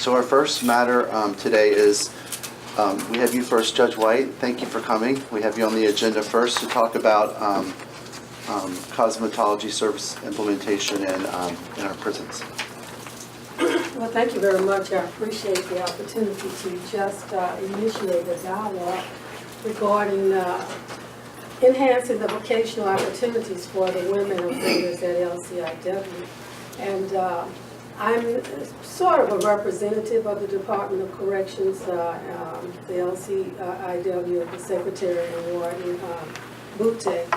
So our first matter today is, we have you first, Judge White. Thank you for coming. We have you on the agenda first to talk about cosmetology service implementation in our prisons. Well, thank you very much. I appreciate the opportunity to just initiate a dialogue regarding enhancing the vocational opportunities for the women offenders at LCIW. And I'm sort of a representative of the Department of Corrections, the LCIW, the Secretary and Warden Boutte,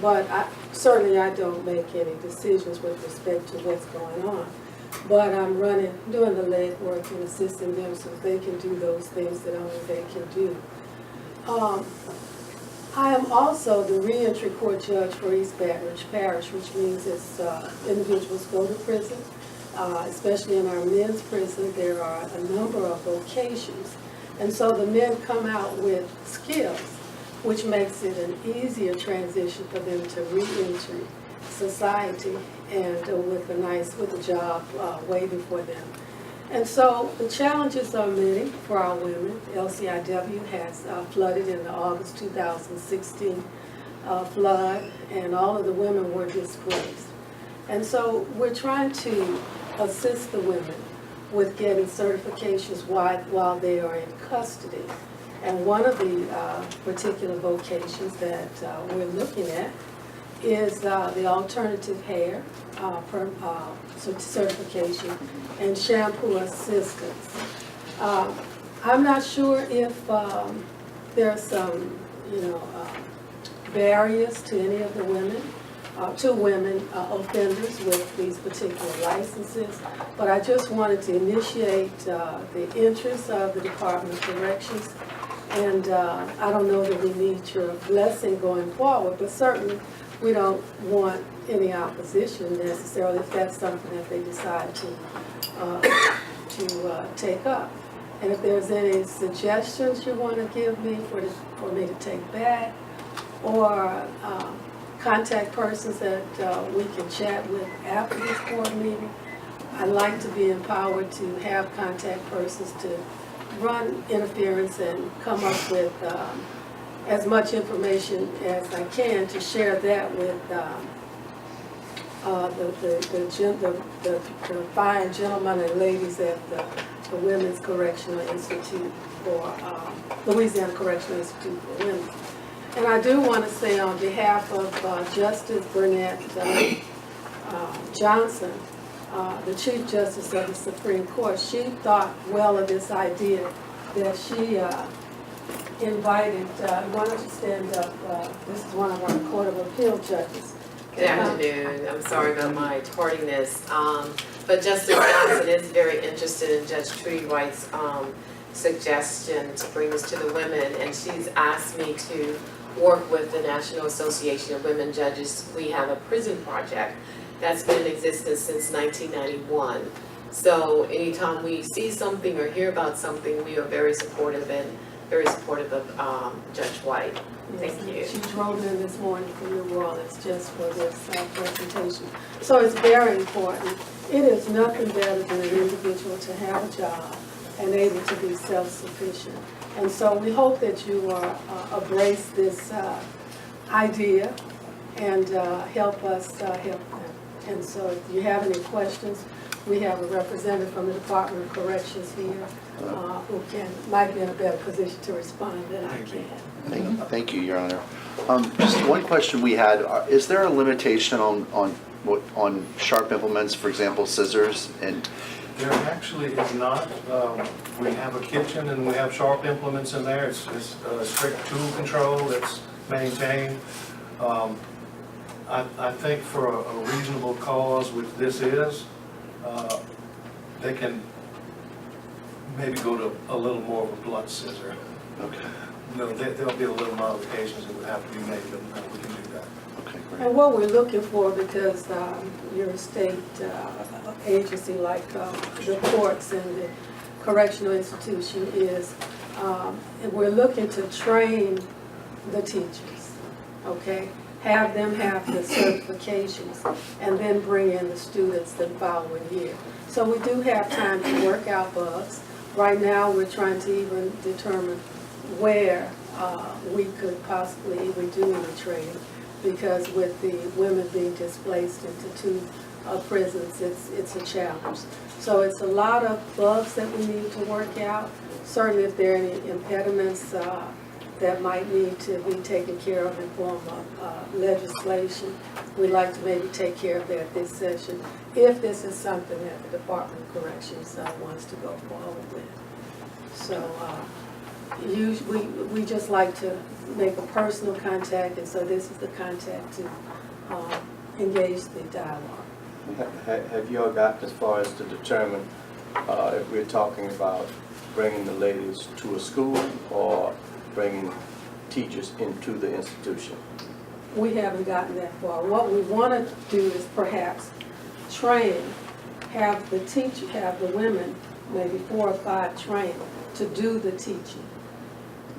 but certainly I don't make any decisions with respect to what's going on. But I'm doing the legwork and assisting them so they can do those things that only they can do. I am also the reentry court judge for East Baton Rouge Parish, which means as individuals go to prison, especially in our men's prison, there are a number of vocations. And so the men come out with skills, which makes it an easier transition for them to re-enter society and with a job waiting for them. And so the challenges are many for our women. LCIW has flooded in the August 2016 flood, and all of the women were displaced. And so we're trying to assist the women with getting certifications while they are in custody. And one of the particular vocations that we're looking at is the alternative hair certification and shampoo assistance. I'm not sure if there are some, barriers to any of the women, offenders with these particular licenses, but I just wanted to initiate the interest of the Department of Corrections, and I don't know that we need your blessing going forward, but certainly we don't want any opposition necessarily if that's something that they decide to take up. And if there's any suggestions you want to give me for me to take back, or contact persons that we can chat with after this board meeting, I'd like to be empowered to have contact persons to run interference and come up with as much information as I can to share that with the fine gentlemen and ladies at the Women's Correctional Institute for Louisiana Correctional Institute for Women. And I do want to say on behalf of Justice Burnett Johnson, the Chief Justice of the Supreme Court, she thought well of this idea that she invited, why don't you stand up, this is one of our Court of Appeal judges. Good afternoon. I'm sorry about my tardiness, but Justice Johnson is very interested in Judge Trudy White's suggestion to bring this to the women, and she's asked me to work with the National Association of Women Judges. We have a prison project that's been in existence since 1991. So anytime we see something or hear about something, we are very supportive of Judge White. Yes, Thank you. She drove in this morning from New Orleans just for this presentation. So it's very important. It is nothing better than an individual to have a job and able to be self-sufficient. And so we hope that you embrace this idea and help us help them. And so if you have any questions, we have a representative from the Department of Corrections here who might be in a better position to respond than I can. Thank you, Your Honor. Just one question we had: is there a limitation on sharp implements, for example, scissors? And there actually is not. We have a kitchen and we have sharp implements in there. It's strict tool control that's maintained. I think for a reasonable cause, which this is, they can maybe go to a little more of a blunt scissor. okay, No, there'll be a little modifications that would have to be made, but no, we can do that. okay, great. And what we're looking for, because you're a state agency like the courts and the correctional institution is, we're looking to train the teachers, okay? have them have the certifications, and then bring in the students the following year. So we do have time to work out bugs. Right now, we're trying to even determine where we could possibly even do any training, because with the women being displaced into two prisons, it's a challenge. So it's a lot of bugs that we need to work out. Certainly if there are any impediments that might need to be taken care of in form of legislation, we'd like to maybe take care of that this session, if this is something that the Department of Corrections wants to go forward with. So usually we just like to make a personal contact, and so this is the contact to engage the dialogue. Have you all gotten as far as to determine if we're talking about bringing the ladies to a school or bringing teachers into the institution? We haven't gotten that far. What we want to do is perhaps train, have the women, maybe 4 or 5 trained to do the teaching.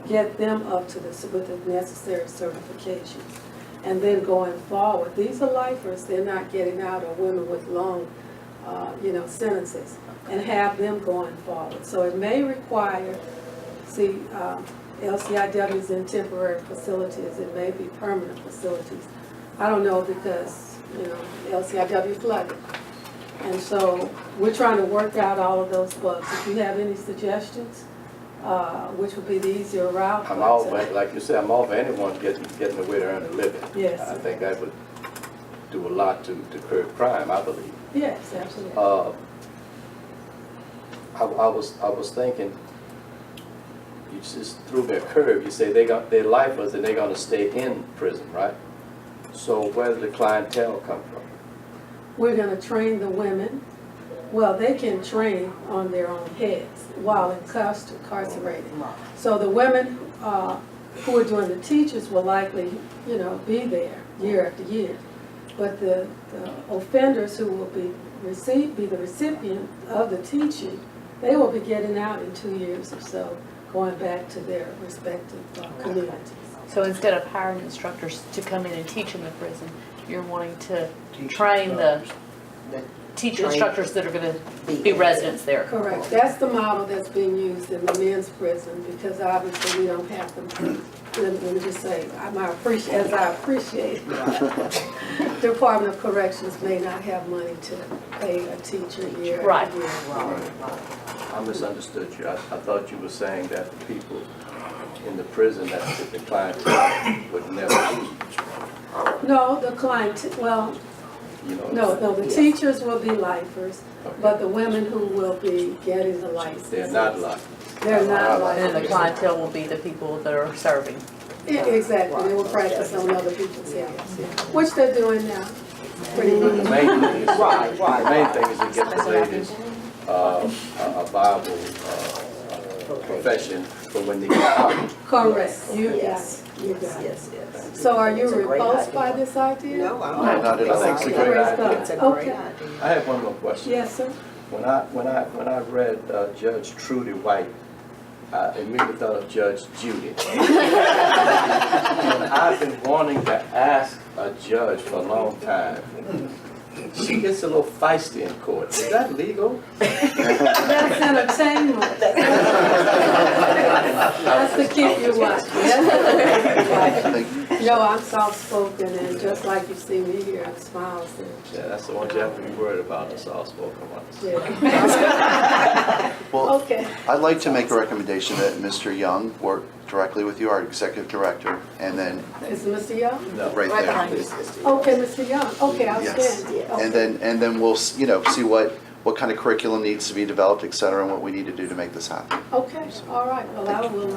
Get them up to this with the necessary certifications. And then going forward, these are lifers, they're not getting out, or women with long, sentences, and have them going forward. So it may require, LCIW is in temporary facilities, it may be permanent facilities. I don't know, because, LCIW flooded. And so we're trying to work out all of those bugs. If you have any suggestions, which would be the easier route. I'm all for, like you said, I'm all for anyone getting a way to earn a living. Yes. I think that would do a lot to curb crime, I believe. Yes, absolutely. I was thinking, you just threw me a curve. You say they're lifers and they're going to stay in prison, right? So where does the clientele come from? We're going to train the women. Well, they can train on their own heads while incarcerated. So the women who are doing the teachers will likely, be there year after year. But the offenders who will be the recipient of the teaching, they will be getting out in 2 years or so, going back to their respective communities. So instead of hiring instructors to come in and teach in the prison, you're wanting to train the teacher instructors that are going to be residents there. Correct. That's the model that's being used in the men's prison, because obviously we don't have them. Let me just say, I appreciate Department of Corrections may not have money to pay a teacher year after year. I misunderstood you. I thought you were saying that the people in the prison, that the clientele would never leave. No, the client, well, no, the teachers will be lifers, but the women who will be getting the license. They're not lifers. They're not And then the lifers. clientele will be the people that are serving. Yeah, exactly, they will practice on other people's heads, which they're doing now, pretty The much. main thing is, the main thing is to get the ladies a viable profession for when they get out. Correct, you got it, you got it. Yes. So are you It's a great repulsed idea. by this idea? No, No, I'm not not. at all. It's a great Praise idea. God. It's a great Okay. idea. I have one more question. Yes, sir. When I read Judge Trudy White, I immediately thought of Judge Judy. And I've been wanting to ask a judge for a long time. She gets a little feisty in court. Is that legal? That's entertainment. That's to keep you watching. No, I'm soft-spoken, and just like you see me here, I'm smiling. Yeah, that's the one you have to be worried about, the soft-spoken ones. Yeah. Well, Okay. I'd like to make a recommendation that Mr. Young work directly with you, our executive director, and then Is Mr. Young? No. right Right there. behind you. Okay, Mr. Young. Okay, Yes. outstanding. Okay. And then we'll, see what kind of curriculum needs to be developed, et cetera, and what we need to do to make this happen. Okay, all right. Well, I will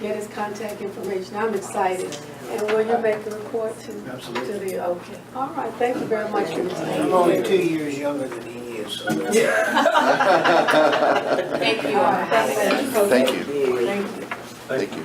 get his contact information. I'm excited. And will you make the report to? Absolutely. Okay. All right. Thank you very much for your time. I'm only 2 years younger than he is, so. Thank you. All right. Thank you. Thank you. Thank you. Thank you.